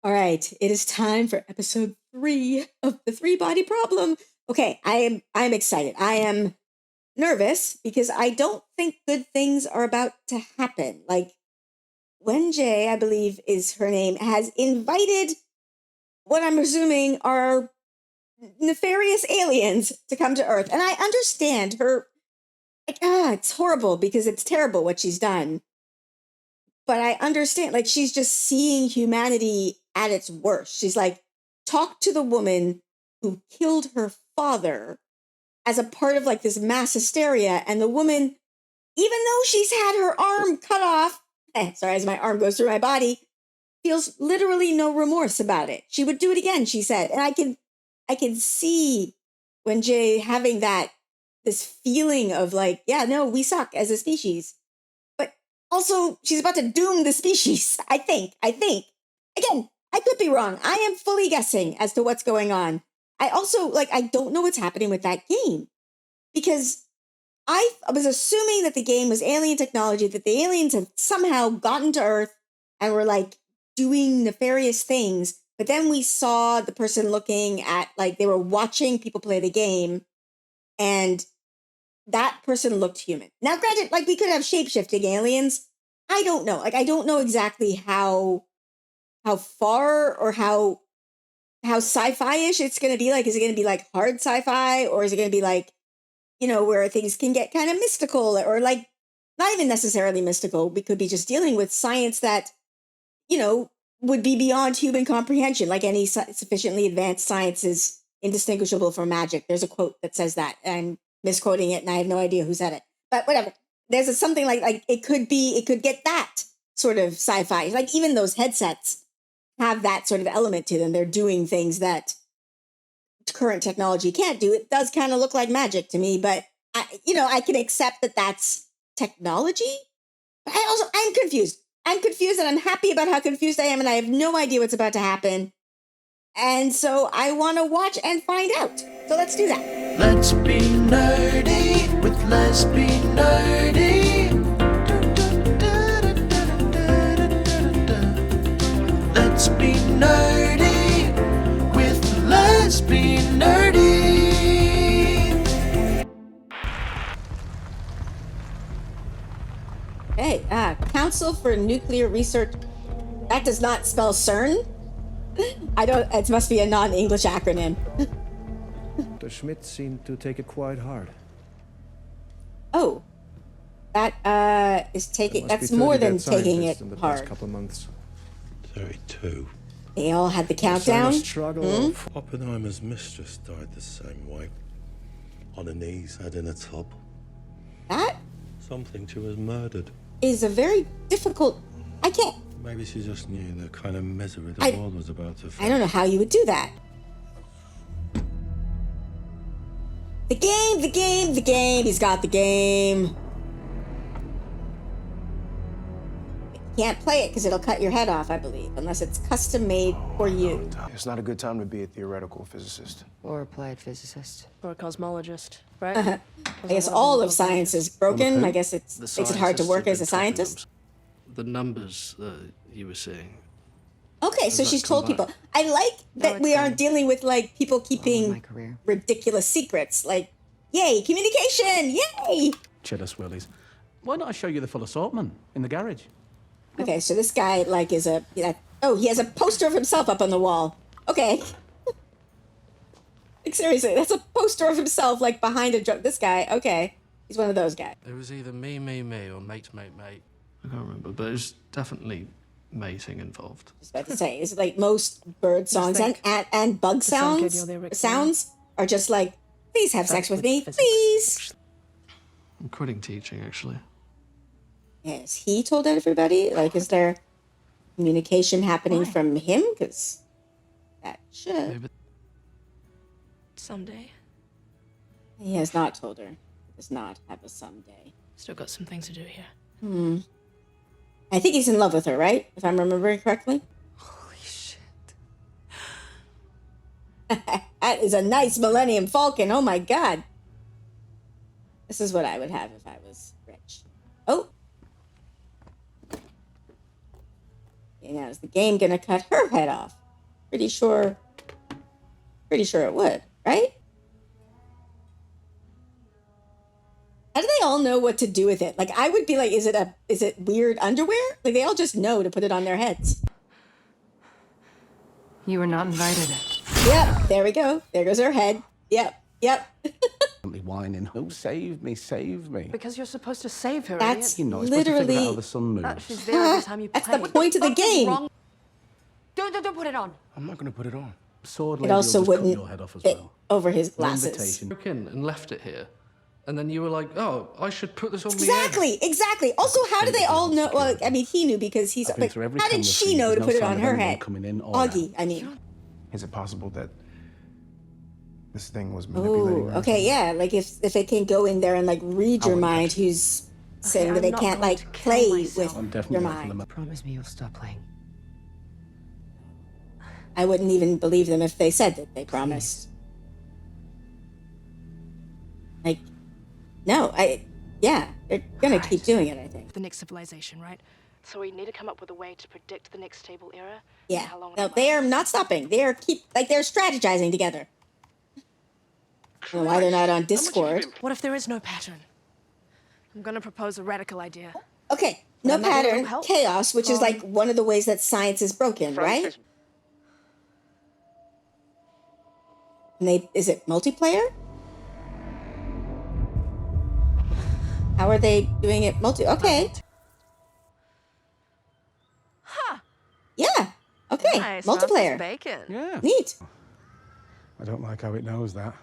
All right, it is time for episode 3 of the 3-body problem. Okay, I'm excited. I am nervous because I don't think good things are about to happen. Like Wenjie, I believe is her name, has invited what I'm assuming are nefarious aliens to come to Earth. And I understand her it's horrible because it's terrible what she's done. But I understand, like, she's just seeing humanity at its worst. She's like, talk to the woman who killed her father as a part of like this mass hysteria. And the woman, even though she's had her arm cut off, sorry, as my arm goes through my body, feels literally no remorse about it. She would do it again, she said. And I can see Wenjie having this feeling of like, yeah, no, we suck as a species. Also, she's about to doom the species, I think. Again, I could be wrong. I am fully guessing as to what's going on. I also, I don't know what's happening with that game. Because I was assuming that the game was alien technology, that the aliens had somehow gotten to Earth and were, doing nefarious things. But then we saw the person looking at, they were watching people play the game. And that person looked human. Now, granted, we could have shape-shifting aliens. I don't know. I don't know exactly how far or how sci-fi-ish it's going to be. Is it going to be hard sci-fi, or is it going to be where things can get kind of mystical, or not even necessarily mystical? We could be just dealing with science that would be beyond human comprehension. Like any sufficiently advanced science is indistinguishable from magic. There's a quote that says that. I'm misquoting it, and I have no idea who said it. But whatever. There's something like it could get that sort of sci-fi. Even those headsets have that sort of element to them. They're doing things that current technology can't do. It does kind of look like magic to me, but I can accept that that's technology. But I'm confused. I'm confused, and I'm happy about how confused I am, and I have no idea what's about to happen. And so I want to watch and find out. So let's do that. Let's be nerdy with Let's Be Nerdy. Let's be nerdy with Let's Be Nerdy. Hey, Council for Nuclear Research. That does not spell CERN. It must be a non-English acronym. Dr. Schmidt seemed to take it quite hard. Oh, that is taking. That's more than taking it in the hard. Past couple of months. 32. They all had the countdown. Struggle. Oppenheimer's mistress died the same way. On her knees, head in a tub. That Something she was murdered. is a very difficult. I can't. Maybe she just knew the kind of misery the world was about to face. I don't know how you would do that. The game. He's got the game. You can't play it because it'll cut your head off, I believe, unless it's custom made for you. It's not a good time to be a theoretical physicist. Or applied physicist. Or a cosmologist, right? I guess all of science is broken. I guess it makes it hard to work as a scientist. The numbers you were seeing. Okay, so that she's told combined? people. I like that we aren't dealing with people my keeping career. ridiculous secrets. Yay, communication! Yay! Cheddar swirlies. Why not I show you the full assortment in the garage? Okay, so this guy is a he has a poster of himself up on the wall. Okay. Seriously, that's a poster of himself behind a drug. This guy, okay, he's one of those guys. It was either me, or mate. I can't remember, but it was definitely mating involved. I was about to say, it's most bird songs think and bug some kid sounds you're lyrics sounds are just please have sex with me, physics. please. I'm quitting teaching, actually. Has he told everybody? Is there communication happening from him? Because that should. Maybe. Someday. He has not told her. He does not have a someday. Still got some things to do here. I think he's in love with her, right? If I'm remembering correctly. Holy shit. That is a nice Millennium Falcon. Oh my God. This is what I would have if I was rich. Oh. You know, is the game gonna cut her head off? Pretty sure it would, right? How do they all know what to do with it? Like, I would be like, is it weird underwear? Like, they all just know to put it on their heads. You were not invited. Yep, there we go. There goes her head. Yep. Whining. Oh, save me, save me. Because you're supposed to save her. That's You know, it's supposed to figure out how literally, the sun moves. She's there every time you play. that's the point of the game. Don't put it on. I'm not going to put it on. Sword It lady will also just cut wouldn't your head off as fit well. over his An glasses. invitation. Broke in and left it here, and then you were like, "Oh, I should put this on my head." Exactly. Also, how do they all know? Well, I mean, he knew because he's I've been like, through every how did camera she feed. know to There's put no it on sign of her anyone head? coming in or out. Augie, I mean. Is it possible that this thing was manipulating Oh, her? okay, yeah. Like if it can go in there and like read your mind, who's saying that I'm they not can't going like to kill play myself. I'm with definitely your not for the mind. Promise me you'll stop playing. I wouldn't even believe them if they said that they promised. Like, no, they're gonna keep doing it, I think. The next civilization, right? So we need to come up with a way to predict the next stable era. Yeah. And how long No, it'll they last. are not stopping. They're strategizing together. I don't know why they're not on Discord. What if there is no pattern? I'm gonna propose a radical idea. Okay, no That might be a little pattern, help. chaos, which is like one of the ways that science is broken, right? And is it multiplayer? How are they doing it Okay. Huh. Yeah. Okay. Nice. Multiplayer. Bacon. Yeah. Neat. I don't like how it knows that.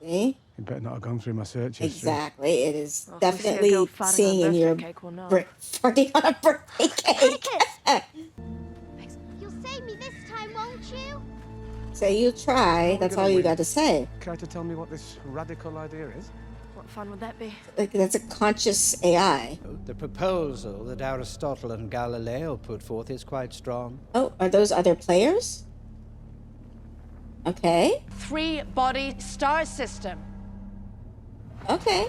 See? It better not have gone through my search history. Exactly. It is Well, if we see a definitely girl farting seeing on a in your birthday cake, we'll know. farting on a birthday cake. You'll save me this time, won't you? Say you try. That's all you got to say. Care to tell me what this radical idea is? What fun would that be? Like that's a conscious AI. The proposal that Aristotle and Galileo put forth is quite strong. Oh, are those other players? Okay. 3-body star system. Okay.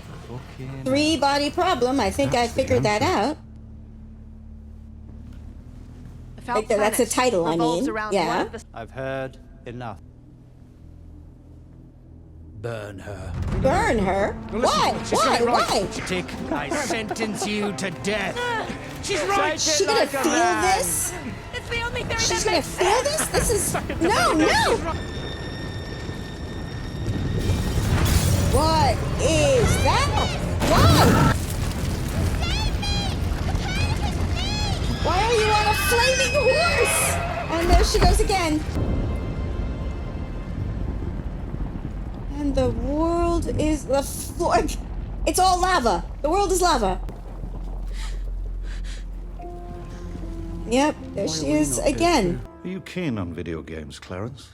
3-body problem. I think I figured that out. If our Like that's the planet title, I revolves mean. around Yeah. one of the I've heard enough. Burn her. Burn her? Why? Why? Tick, I sentence you to death. She's right. She gonna feel this? It's the only theory She's that gonna makes feel sense. this? This is no. What is that? Why? Why are you on a flaming horse? And there she goes again. And the world is the floor. It's all lava. The world is lava. Yep, there she is again. Are you keen on video games, Clarence?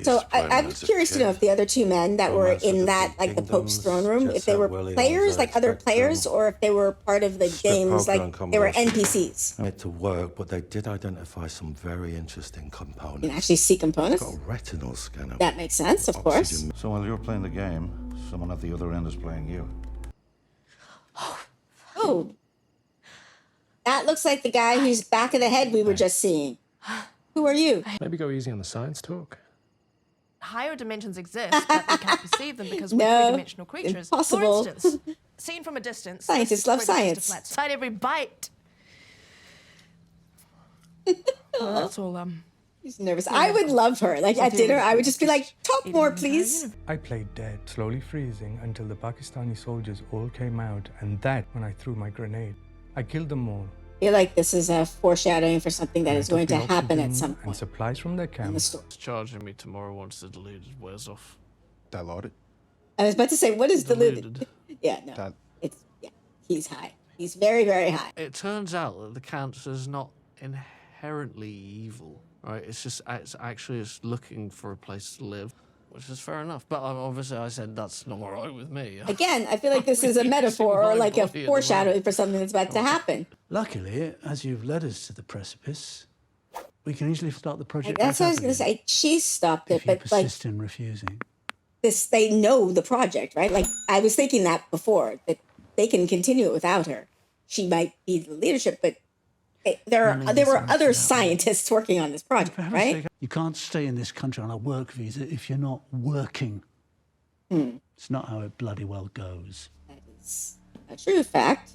So I'm curious to know if the other two men that were in that, like the Pope's throne room, if they were players, like other players, or if they were part of the games, like they were NPCs. I had to work, but they did identify some very interesting components. You can actually see components. Got a retinal scanner. That makes sense, of course. Oxygen- So while you're playing the game, someone at the other end is playing you. Oh, that looks like the guy whose back of the head we were just seeing. Who are you? Maybe go easy on the science talk. Higher dimensions exist, but we can't perceive them because we're No, three-dimensional creatures. impossible. For instance, seen from a distance, Scientists love this is science. just a flat side every bite. Well, that's all. He's nervous. I would love her. Like at dinner, I would just be like, talk more, please. I played dead, slowly freezing until the Pakistani soldiers all came out, and that when I threw my grenade. I killed them all. I feel like this is a foreshadowing for something that is going to happen at some And point supplies from their in the camp. story. It's charging me tomorrow once the deleted wears off. Dilaudid? I was about to say, what is diluted? Deluded. Yeah, no. That- He's high. He's very, very high. It turns out that the cancer's not inherently evil, right? It's actually just looking for a place to live, which is fair enough. But obviously, I said that's not all right with me. Again, I feel like this is a metaphor or like a foreshadowing for something that's about to happen. Luckily, as you've led us to the precipice, we can easily start the project. That's what I was back going up to again. say. She stopped it, If you but like persist in refusing. this, they know the project, right? Like I was thinking that before, that they can continue it without her. She might be the leadership, but there were other scientists working on this project, right? You can't stay in this country on a work visa if you're not working. It's not how it bloody well goes. That is a true fact.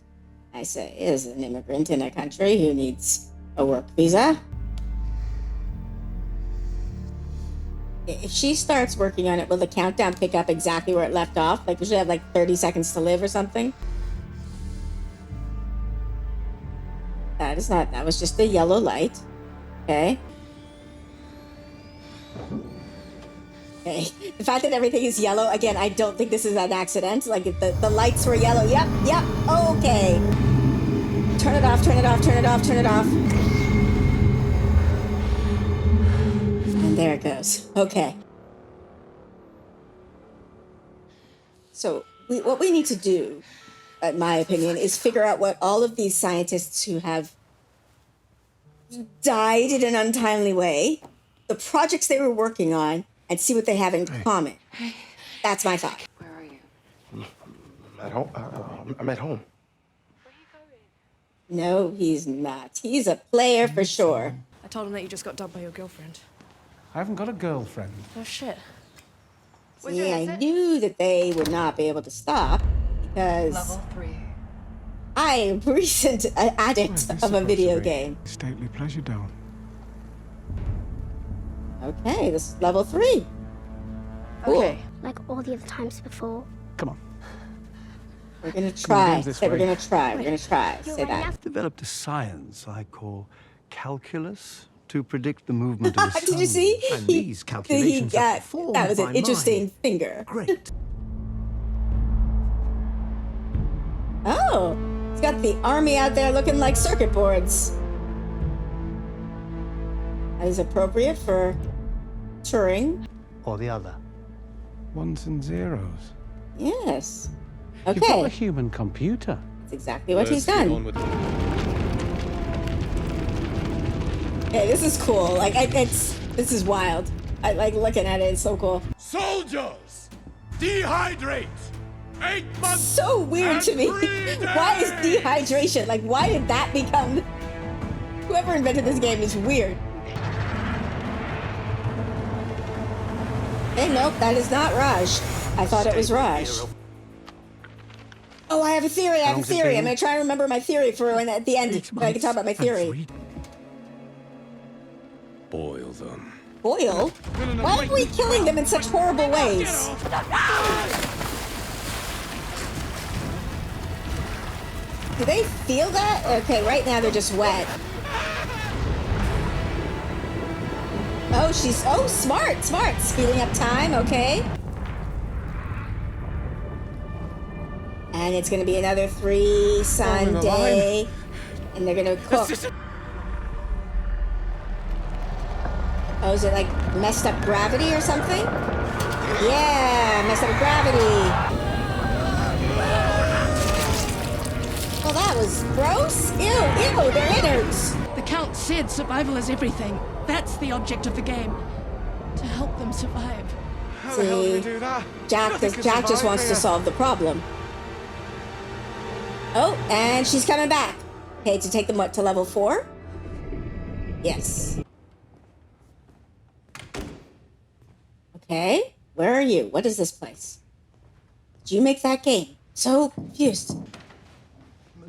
I say, is an immigrant in a country who needs a work visa. If she starts working on it, will the countdown pick up exactly where it left off? Like, does she have like 30 seconds to live or something? That is not, that was just a yellow light. Okay. Okay. The fact that everything is yellow, again, I don't think this is an accident. Like, the lights were yellow. Yep. Okay. Turn it off, turn it off, turn it off, turn it off. And there it goes. Okay. So, what we need to do, in my opinion, is figure out what all of these scientists who have died in an untimely way, the projects they were working on, and see what they have in common. That's my thought. Where are you? At home? I'm at home. No, he's not. He's a player for sure. I told him that you just got dumped by your girlfriend. I haven't got a girlfriend. Oh, shit. See, I knew that they would not be able to stop because Level 3. I am a recent addict of a video game. Stately pleasure dome. Okay, this is level 3. Cool. Okay. Like all the other times before. Come on. We're gonna try. this Say we're way. gonna try. We're gonna try. Say that. I've developed a science I call calculus to predict the movement of the sun. Did you see? And these calculations are performed that was by an interesting my finger. great. Oh, it's got the army out there looking like circuit boards. That is appropriate for Turing. Or the other. Ones and zeros. Yes. You've got a Okay, human computer. that's exactly what he's done. Okay, this is cool. Like, this is wild. I like looking at it. It's so cool. Soldiers! Dehydrate! 8 months! So weird to me. Why is dehydration? Like, why did that become? Whoever invented this game is weird. Hey, nope, that is not Raj. I thought it was Raj. Oh, I have a theory. I'm gonna try and remember my theory for when at the end I can talk about my theory. Boil them. Boil? Why are we killing them in such horrible ways? Do they feel that? Okay, right now they're just wet. Oh, smart. Speeding up time, okay. And it's gonna be another 3 Sunday. And they're gonna cook. Oh, is it like messed up gravity or something? Yeah, messed up gravity. Well, that was gross. Ew, they're innards. The Count said survival is everything. That's the object of the game. To help them survive. How the hell do we do that? Jack just wants to solve the problem. Oh, and she's coming back. Okay, to take them what, to level 4? Yes. Okay, where are you? What is this place? Did you make that game? So confused.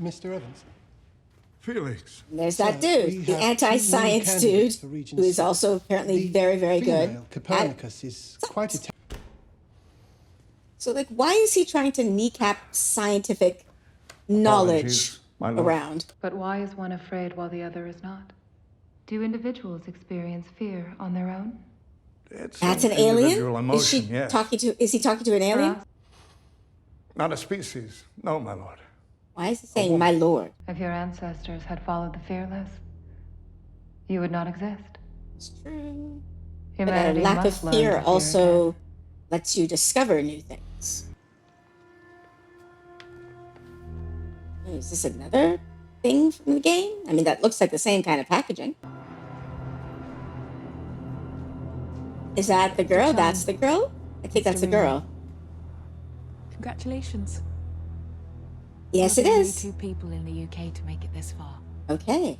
Mr. Evans. Felix. And there's that dude, the anti-science dude, who is also apparently very, very good. Copernicus is quite a... So, like, why is he trying to kneecap scientific knowledge around? But why is one afraid while the other is not? Do individuals experience fear on their own? That's an alien? Emotion, Is he talking to an alien? Not a species. No, my lord. Why is he saying my lord? If your ancestors had followed the fearless, you would not exist. It's true. But a Humanity lack of must learn to fear fear also lets you discover new things. Is this another thing from the game? I mean, that looks like the same kind of packaging. Is that the girl? That's the girl? I think that's the girl. Congratulations. Yes, it We're the only is. 2 people in the UK to make it this far. Okay.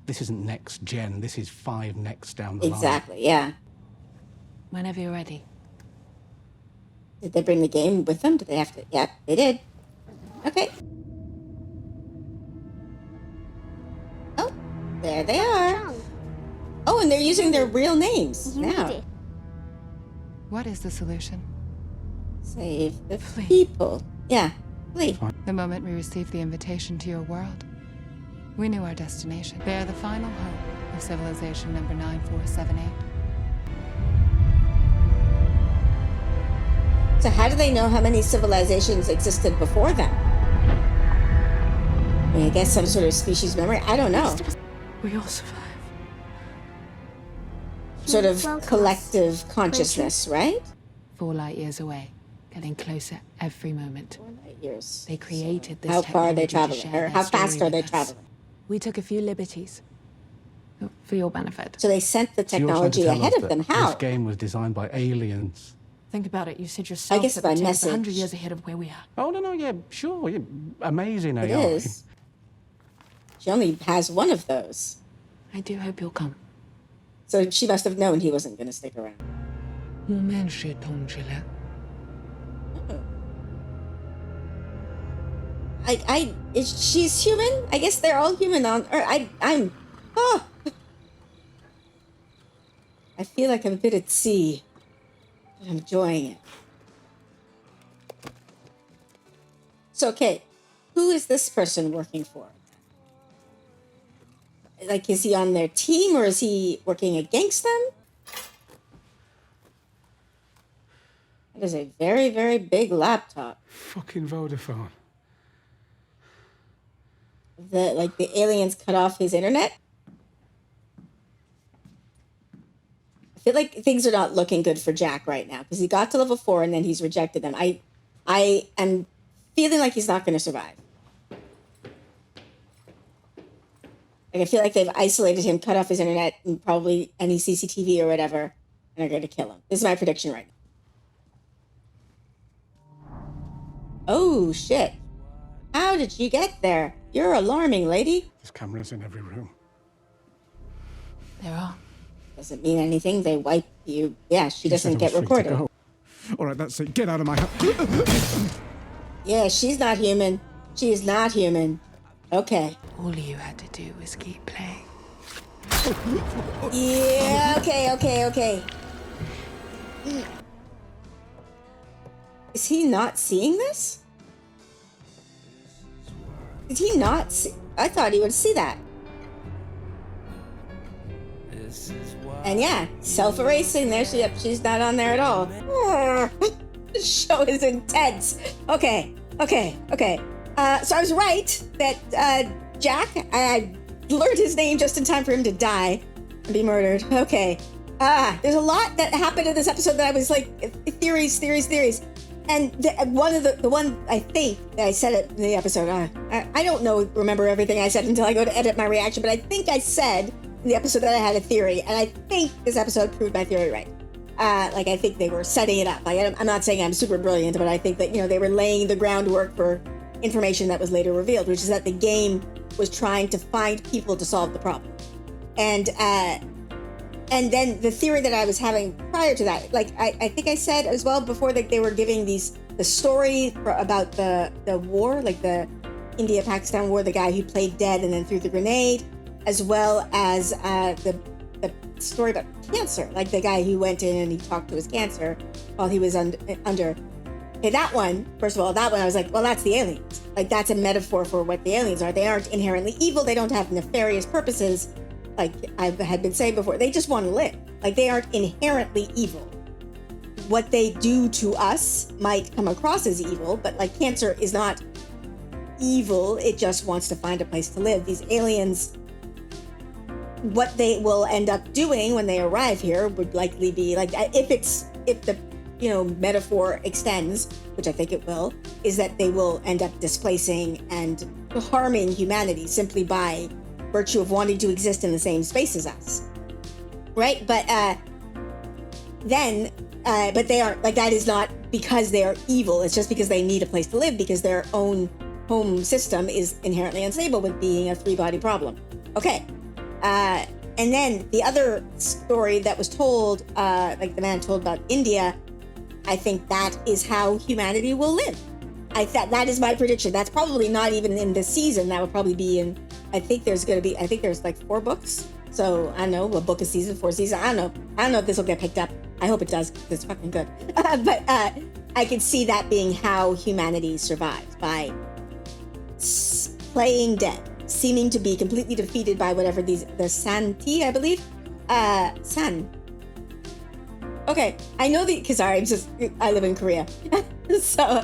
This isn't next gen. This is 5 next down the line. Exactly, yeah. Whenever you're ready. Did they bring the game with them? Did they have to? Yeah, they did. Okay. Oh, there they are. Oh, and they're using their real names now. What is the solution? Save the people. Yeah, please. The moment we received the invitation to your world, we knew our destination. They are the final hope of civilization number 9478. So how do they know how many civilizations existed before them? I mean, I guess some sort of species memory. I don't know. We all survive. Sort of collective consciousness, right? 4 light years away, getting closer every moment. 4 light years. They created this How far are they technology to traveling? share Or their how story fast are they with us. traveling? We took a few liberties. For your benefit. So they sent the So you're trying to technology tell ahead us of that them. How? This game was designed by aliens. Think about it. You said yourself guess that by the tech is message. 100 years ahead of where we are. Oh, no, yeah, sure. Yeah, amazing It AI. is. She only has one of those. I do hope you'll come. So she must have known he wasn't going to stick around. She's human? I guess they're all human on, or I feel like I'm a bit at sea, but I'm enjoying it. So, okay, who is this person working for? Like, is he on their team or is he working against them? That is a very, very big laptop. Fucking Vodafone. The aliens cut off his internet? I feel like things are not looking good for Jack right now because he got to level 4 and then he's rejected them. I am feeling like he's not going to survive. Like, I feel like they've isolated him, cut off his internet, and probably any CCTV or whatever, and are going to kill him. This is my prediction right now. Oh, shit. How did you get there? You're alarming, lady. There's cameras in every room. There are. Doesn't mean anything. They wipe you. Yeah, she doesn't said I get was free to recorded. go. All right, that's it. Get out of my house. Yeah, she's not human. She is not human. Okay. All you had to do was keep playing. Yeah, okay. Is he not seeing this? Did he not see? I thought he would see that. And yeah, self-erasing. There she is. She's not on there at all. This show is intense. Okay. So I was right that Jack, I learned his name just in time for him to die and be murdered. Okay. There's a lot that happened in this episode that I was like, theories. And the one I think that I said it in the episode, I don't remember everything I said until I go to edit my reaction, but I think I said in the episode that I had a theory, and I think this episode proved my theory right. I think they were setting it up. I'm not saying I'm super brilliant, but I think that, they were laying the groundwork for information that was later revealed, which is that the game was trying to find people to solve the problem. And then the theory that I was having prior to that, I think I said as well before that they were giving the story about the war, like the India-Pakistan war, the guy who played dead and then threw the grenade, as well as the story about cancer, like the guy who went in and he talked to his cancer while he was under. Okay, that one, first of all, I was like, well, that's the aliens. Like, that's a metaphor for what the aliens are. They aren't inherently evil. They don't have nefarious purposes. Like I had been saying before, they just want to live. Like, they aren't inherently evil. What they do to us might come across as evil, but like cancer is not evil. It just wants to find a place to live. These aliens, what they will end up doing when they arrive here would likely be like, if the metaphor extends, which I think it will, is that they will end up displacing and harming humanity simply by virtue of wanting to exist in the same space as us, right? But they aren't, like, that is not because they are evil. It's just because they need a place to live, because their own home system is inherently unstable with being a 3-body problem. Okay, And then the other story that was told, like the man told about India, I think that is how humanity will live. That is my prediction. That's probably not even in this season. That would probably be in, I think there's like 4 books. So I don't know, a book a season, 4 seasons. I don't know if this will get picked up. I hope it does, because it's fucking good. But I could see that being how humanity survives, by playing dead, seeming to be completely defeated by whatever the Santi, I believe. San. Okay, I know because I live in Korea. So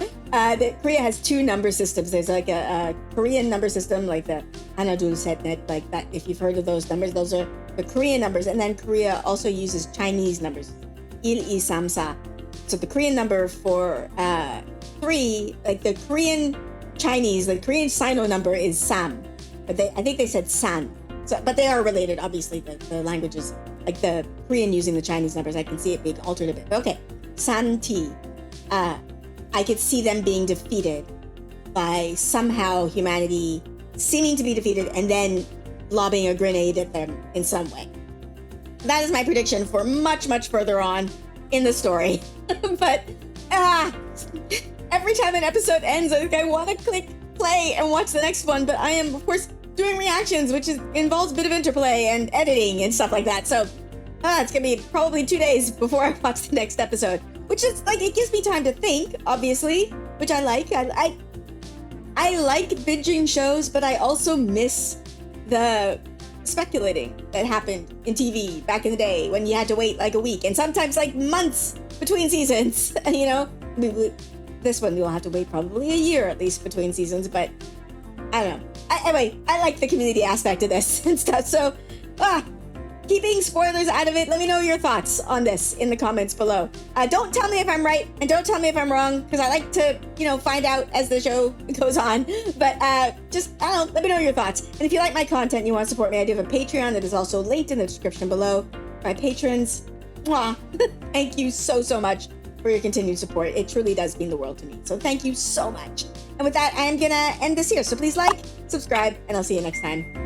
Korea has 2 number systems. There's like a Korean number system, like the Hanadul Setnet, like that. If you've heard of those numbers, those are the Korean numbers. And then Korea also uses Chinese numbers, Il I Sam Sa. So the Korean number for 3, like the Korean Chinese, the Korean Sino number is Sam, but I think they said San. So, but they are related, obviously. The languages, like the Korean using the Chinese numbers, I can see it being altered a bit. But okay, Santi. I could see them being defeated by somehow humanity seeming to be defeated and then lobbing a grenade at them in some way. That is my prediction for much, much further on in the story. But every time an episode ends, I think I want to click play and watch the next one. But I am, of course, doing reactions, which involves a bit of interplay and editing and stuff like that. So it's going to be probably 2 days before I watch the next episode. Which is like, it gives me time to think, obviously, which I like. I like binging shows, but I also miss the speculating that happened in TV back in the day when you had to wait like a week and sometimes like months between seasons. You know, this one you'll have to wait probably a year at least between seasons, but I don't know. Anyway, I like the community aspect of this and stuff. So, keeping spoilers out of it, let me know your thoughts on this in the comments below. Don't tell me if I'm right and don't tell me if I'm wrong, because I like to, find out as the show goes on. But let me know your thoughts. And if you like my content and you want to support me, I do have a Patreon that is also linked in the description below. My patrons, thank you so much for your continued support. It truly does mean the world to me. So thank you so much. And with that, I am gonna end this here. So please like, subscribe, and I'll see you next time.